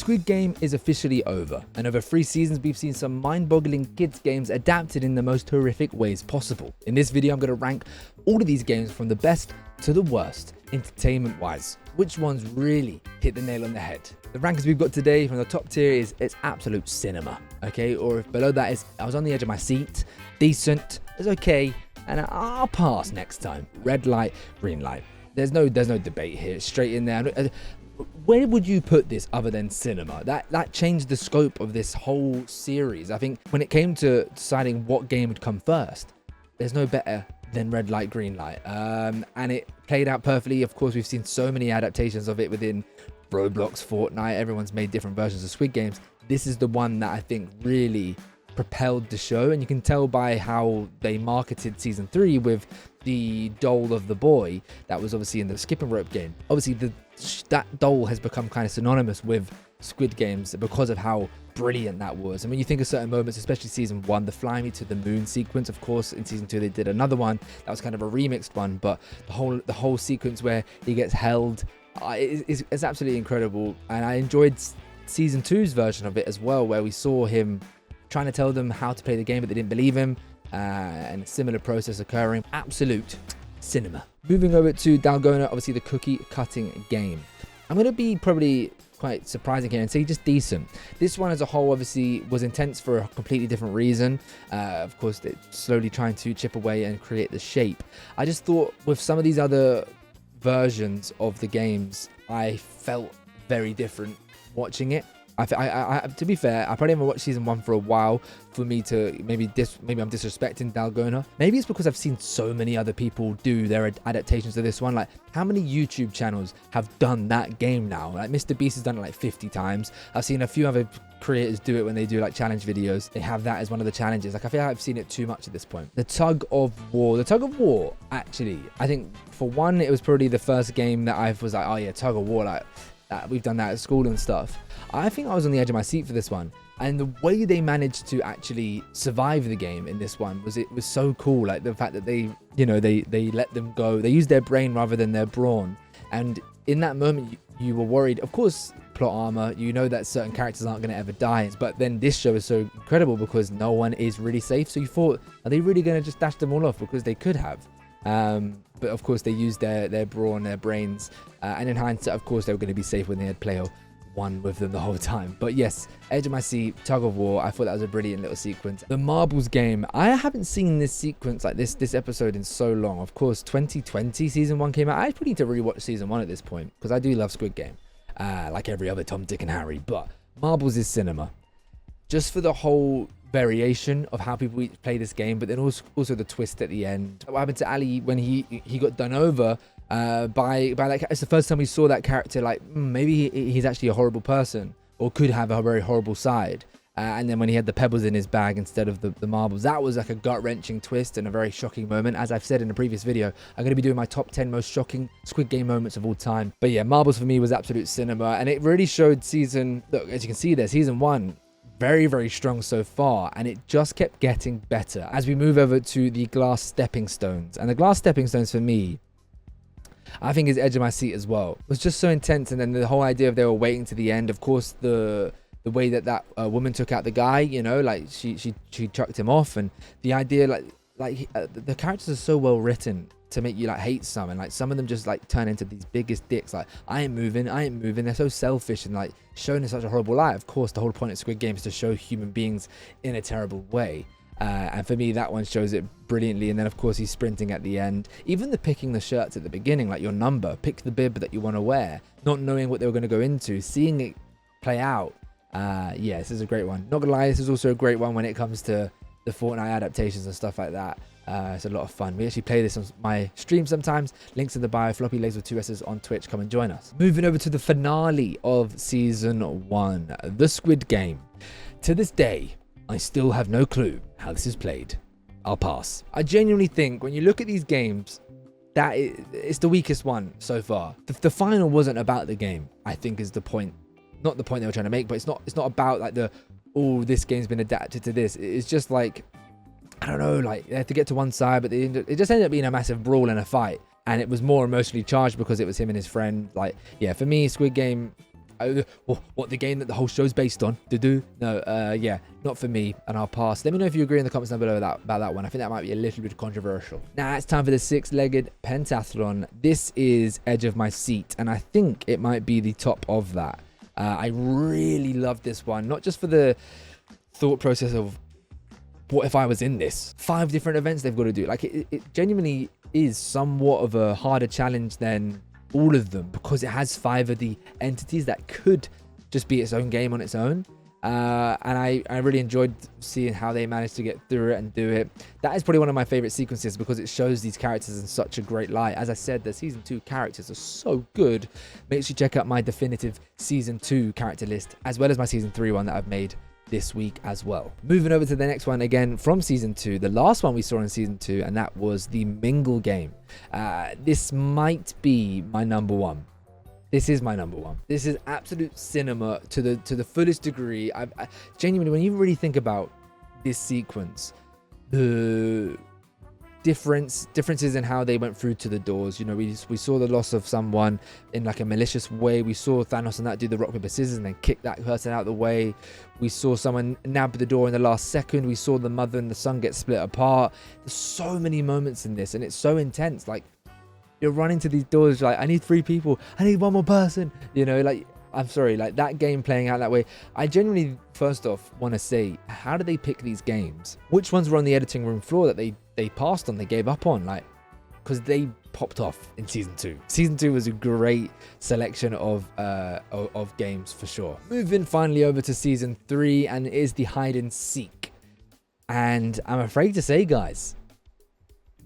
Squid Game is officially over, and over 3 seasons we've seen some mind-boggling kids games adapted in the most horrific ways possible. In this video I'm going to rank all of these games from the best to the worst, entertainment-wise. Which ones really hit the nail on the head? The rankings we've got today from the top tier is it's absolute cinema, okay? Or if below that is I was on the edge of my seat, decent, it's okay, and I'll pass next time. Red light, green light. There's no debate here. It's straight in there. Where would you put this other than cinema? That changed the scope of this whole series. I think when it came to deciding what game would come first, there's no better than red light, green light. And it played out perfectly. Of course, we've seen so many adaptations of it within Roblox, Fortnite. Everyone's made different versions of Squid Games. This is the one that I think really propelled the show, and you can tell by how they marketed season 3 with the doll of the boy that was obviously in the skipping rope game. Obviously that doll has become kind of synonymous with Squid Games because of how brilliant that was. And when you think of certain moments, especially season 1, the fly me to the moon sequence, of course in season 2 they did another one that was kind of a remixed one, but the whole sequence where he gets held is absolutely incredible. And I enjoyed season 2's version of it as well, where we saw him trying to tell them how to play the game, but they didn't believe him, and a similar process occurring. Absolute cinema. Moving over to Dalgona, obviously the cookie cutting game. I'm going to be probably quite surprising here and say just decent. This one as a whole obviously was intense for a completely different reason. Of course, they're slowly trying to chip away and create the shape. I just thought with some of these other versions of the games, I felt very different watching it. To be fair, I probably haven't watched season 1 for a while for me to maybe I'm disrespecting Dalgona. Maybe it's because I've seen so many other people do their adaptations of this one. Like, how many YouTube channels have done that game now? Like, Mr. Beast has done it like 50 times. I've seen a few other creators do it when they do like challenge videos. They have that as one of the challenges. Like, I feel like I've seen it too much at this point. The tug of war, actually, I think for one, it was probably the first game that I was like, oh yeah, tug of war, like we've done that at school and stuff. I think I was on the edge of my seat for this one, and the way they managed to actually survive the game in this one was so cool. Like the fact that they let them go, they used their brain rather than their brawn, and in that moment you were worried. Of course, plot armor, you know that certain characters aren't going to ever die, but then this show is so incredible because no one is really safe. So you thought, are they really going to just dash them all off? Because they could have. But of course they used their brawn, their brains, and in hindsight, of course, they were going to be safe when they had player 1 with them the whole time. But yes, edge of my seat, tug of war. I thought that was a brilliant little sequence. The marbles game, I haven't seen this sequence like this episode in so long. Of course, 2020 season 1 came out. I probably need to rewatch season 1 at this point because I do love Squid Game, like every other Tom, Dick and Harry. But marbles is cinema, just for the whole variation of how people play this game, but then also the twist at the end. What happened to Ali when he got done over by that? It's the first time we saw that character, like maybe he's actually a horrible person or could have a very horrible side. And then when he had the pebbles in his bag instead of the marbles, that was like a gut-wrenching twist and a very shocking moment. As I've said in a previous video, I'm going to be doing my top 10 most shocking Squid Game moments of all time. But yeah, marbles for me was absolute cinema, and it really showed look, as you can see there, season 1, very, very strong so far, and it just kept getting better as we move over to the glass stepping stones. And the glass stepping stones for me, I think, is edge of my seat as well. It was just so intense, and then the whole idea of they were waiting to the end. Of course, the way that woman took out the guy, like she chucked him off, and the idea the characters are so well written to make you like hate some, and like some of them just like turn into these biggest dicks, like I ain't moving. They're so selfish and like shown in such a horrible light. Of course, the whole point of Squid Game is to show human beings in a terrible way, and for me that one shows it brilliantly. And then of course he's sprinting at the end. Even the picking the shirts at the beginning, like your number, pick the bib that you want to wear, not knowing what they were going to go into, seeing it play out. Yeah, this is a great one. Not gonna lie, this is also a great one when it comes to the Fortnite adaptations and stuff like that. It's a lot of fun. We actually play this on my stream sometimes. Links in the bio. Floppylegss with 2 S's on Twitch. Come and join us. Moving over to the finale of season 1, the Squid Game. To this day, I still have no clue how this is played. I'll pass. I genuinely think when you look at these games, that it's the weakest one so far. The final wasn't about the game, I think, is the point. Not the point they were trying to make, but it's not about like this game's been adapted to this. It's just like, I don't know, like they had to get to one side, but it just ended up being a massive brawl and a fight, and it was more emotionally charged because it was him and his friend. Like, yeah, for me, Squid Game, what the game that the whole show's based on. No, yeah, not for me, and I'll pass. Let me know if you agree in the comments down below about that one. I think that might be a little bit controversial. Now it's time for the six-legged pentathlon. This is edge of my seat, and I think it might be the top of that. I really love this one, not just for the thought process of what if I was in this? 5 different events they've got to do. Like it genuinely is somewhat of a harder challenge than all of them, because it has 5 of the entities that could just be its own game on its own. And I really enjoyed seeing how they managed to get through it and do it. That is probably one of my favorite sequences because it shows these characters in such a great light. As I said, the season 2 characters are so good. Make sure you check out my definitive season 2 character list, as well as my season 3 one that I've made this week as well. Moving over to the next one, again from season 2, the last one we saw in season 2, and that was the Mingle game. This might be my number one. This is my number one. This is absolute cinema to the fullest degree. I genuinely, when you really think about this sequence, the differences in how they went through to the doors. You know, we saw the loss of someone in like a malicious way. We saw Thanos and that do the rock paper scissors and then kick that person out of the way. We saw someone nab the door in the last second. We saw the mother and the son get split apart. There's so many moments in this, and it's so intense. Like, you're running to these doors, like, I need 3 people, I need 1 more person, you know, like, I'm sorry, like that game playing out that way. I genuinely, first off, want to say, how do they pick these games? Which ones were on the editing room floor that they passed on, they gave up on? Like, because they popped off in season 2. Season 2 was a great selection of games for sure. Moving finally over to season 3, and it is the hide and seek. And I'm afraid to say, guys,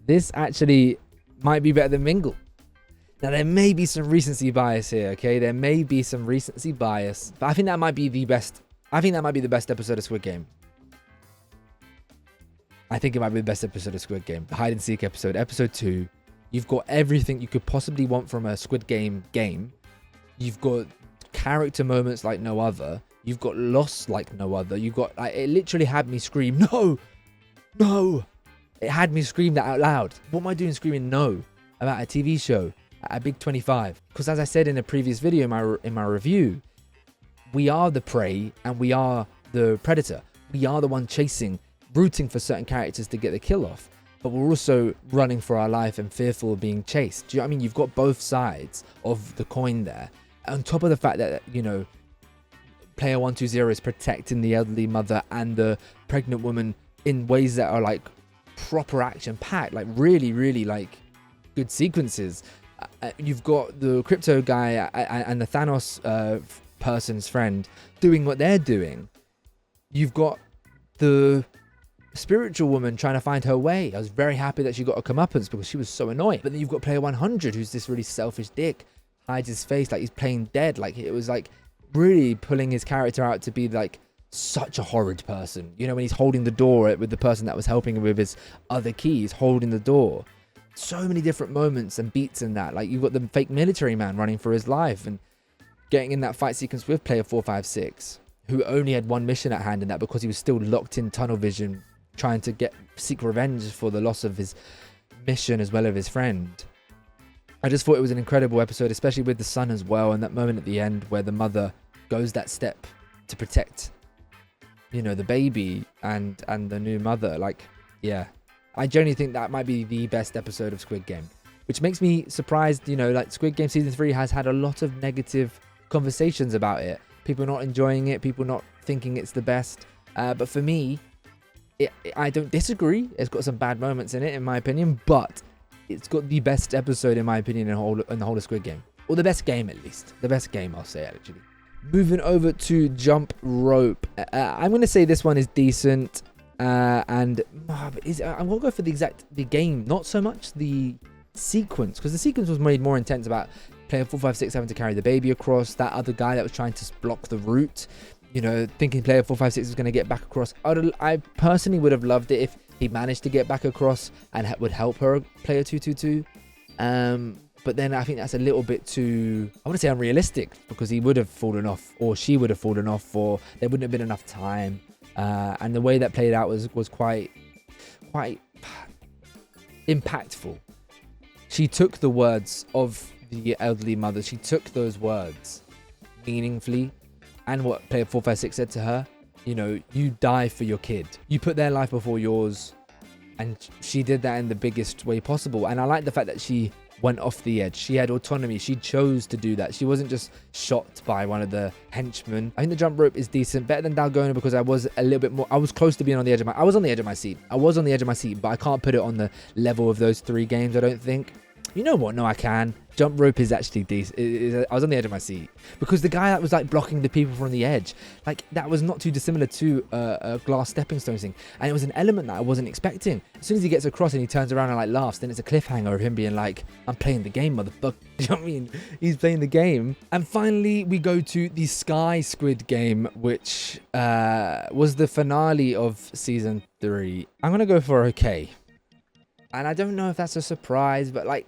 this actually might be better than Mingle. Now, there may be some recency bias here, okay? There may be some recency bias, but I think that might be the best. I think that might be the best episode of Squid Game. I think it might be the best episode of Squid Game. The hide and seek episode, episode 2. You've got everything you could possibly want from a Squid Game game. You've got character moments like no other. You've got loss like no other. You've got, like, it literally had me scream, no, no. It had me scream that out loud. What am I doing screaming no about a TV show at a big 25? Because as I said in a previous video in my review, we are the prey and we are the predator. We are the one chasing, rooting for certain characters to get the kill off, but we're also running for our life and fearful of being chased. Do you know what I mean? You've got both sides of the coin there. On top of the fact that, you know, player 120 is protecting the elderly mother and the pregnant woman in ways that are like proper action packed, like really like good sequences. You've got the crypto guy and the Thanos person's friend doing what they're doing. You've got the spiritual woman trying to find her way. I was very happy that she got a comeuppance because she was so annoying. But then you've got player 100, who's this really selfish dick, hides his face like he's playing dead. Like, it was like really pulling his character out to be like such a horrid person. You know, when he's holding the door with the person that was helping him with his other keys, holding the door. So many different moments and beats in that. Like, you've got the fake military man running for his life and getting in that fight sequence with player 456, who only had one mission at hand in that because he was still locked in tunnel vision, trying to seek revenge for the loss of his mission as well as his friend. I just thought it was an incredible episode, especially with the son as well, and that moment at the end where the mother goes that step to protect, you know, the baby and the new mother. Like, yeah, I genuinely think that might be the best episode of Squid Game, which makes me surprised. You know, like, Squid Game season 3 has had a lot of negative conversations about it. People not enjoying it, people not thinking it's the best. But for me, I don't disagree. It's got some bad moments in it, in my opinion, but it's got the best episode, in my opinion, in the whole of Squid Game. Or the best game, at least. The best game, I'll say, actually. Moving over to Jump Rope. I'm going to say this one is decent. I'm going to go for the game, not so much the sequence, because the sequence was made more intense about player 456 having to carry the baby across, that other guy that was trying to block the route, you know, thinking player 456 was going to get back across. I personally would have loved it if he managed to get back across and would help her, player 222. But then I think that's a little bit too, I want to say, unrealistic, because he would have fallen off, or she would have fallen off, or there wouldn't have been enough time. And the way that played out was quite impactful. She took the words of the elderly mother. She took those words, meaningfully. And what player 456 said to her, you know, you die for your kid. You put their life before yours. And she did that in the biggest way possible. And I like the fact that she went off the edge. She had autonomy. She chose to do that. She wasn't just shot by one of the henchmen. I think the jump rope is decent, better than Dalgona, because I was a little bit more, I was close to being on the edge of my, I was on the edge of my seat. I was on the edge of my seat, but I can't put it on the level of those 3 games, I don't think. You know what? No, I can. Jump rope is actually decent. I was on the edge of my seat because the guy that was like blocking the people from the edge, like that was not too dissimilar to a glass stepping stone thing, and it was an element that I wasn't expecting. As soon as he gets across and he turns around and like laughs, then it's a cliffhanger of him being like, "I'm playing the game, motherfucker." Do you know what I mean? He's playing the game. And finally, we go to the Sky Squid game, which was the finale of season 3. I'm gonna go for okay, and I don't know if that's a surprise, but like,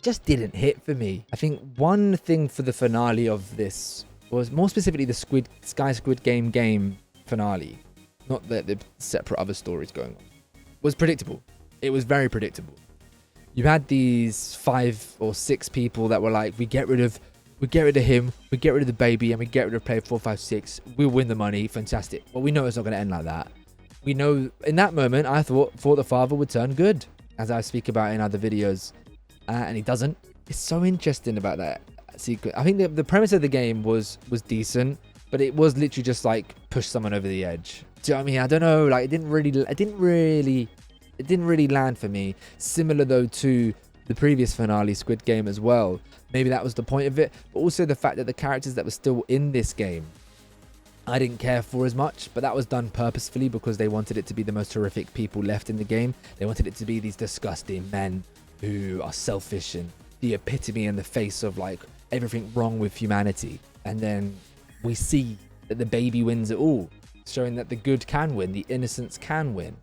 just didn't hit for me. I think one thing for the finale of this was more specifically the Sky Squid game finale, not the separate other stories going on, was predictable. It was very predictable. You had these 5 or 6 people that were like, we get rid of him, we get rid of the baby, and we get rid of player 456. We'll win the money. Fantastic. Well, we know it's not going to end like that. We know in that moment, I thought the father would turn good, as I speak about in other videos. And he doesn't. It's so interesting about that sequence. I think the premise of the game was decent, but it was literally just like push someone over the edge. Do you know what I mean? I don't know. Like it didn't really land for me. Similar though to the previous finale Squid Game as well. Maybe that was the point of it, but also the fact that the characters that were still in this game, I didn't care for as much, but that was done purposefully because they wanted it to be the most horrific people left in the game. They wanted it to be these disgusting men who are selfish and the epitome in the face of like everything wrong with humanity. And then we see that the baby wins it all, showing that the good can win, the innocence can win.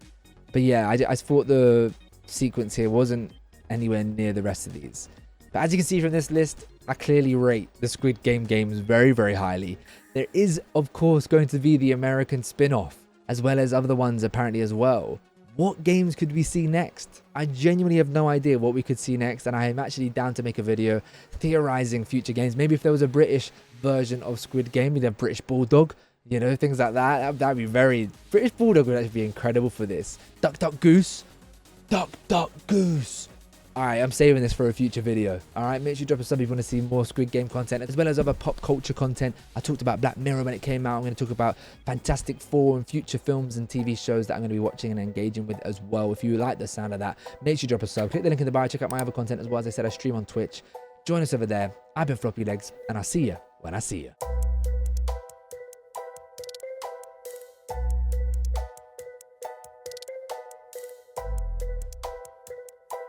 But yeah, I thought the sequence here wasn't anywhere near the rest of these. But as you can see from this list, I clearly rate the Squid Game games very, very highly. There is, of course, going to be the American spin-off, as well as other ones apparently as well. What games could we see next? I genuinely have no idea what we could see next, and I am actually down to make a video theorizing future games. Maybe if there was a British version of Squid Game, we'd have British Bulldog, you know, things like that. That'd be very... British Bulldog would actually be incredible for this. Duck, duck, goose. Duck, duck, goose. Alright, I'm saving this for a future video. Alright, make sure you drop a sub if you want to see more Squid Game content, as well as other pop culture content. I talked about Black Mirror when it came out. I'm going to talk about Fantastic Four and future films and TV shows that I'm going to be watching and engaging with as well. If you like the sound of that, make sure you drop a sub. Click the link in the bio, check out my other content as well. As I said, I stream on Twitch. Join us over there. I've been Floppyleggs, and I'll see you when I see you.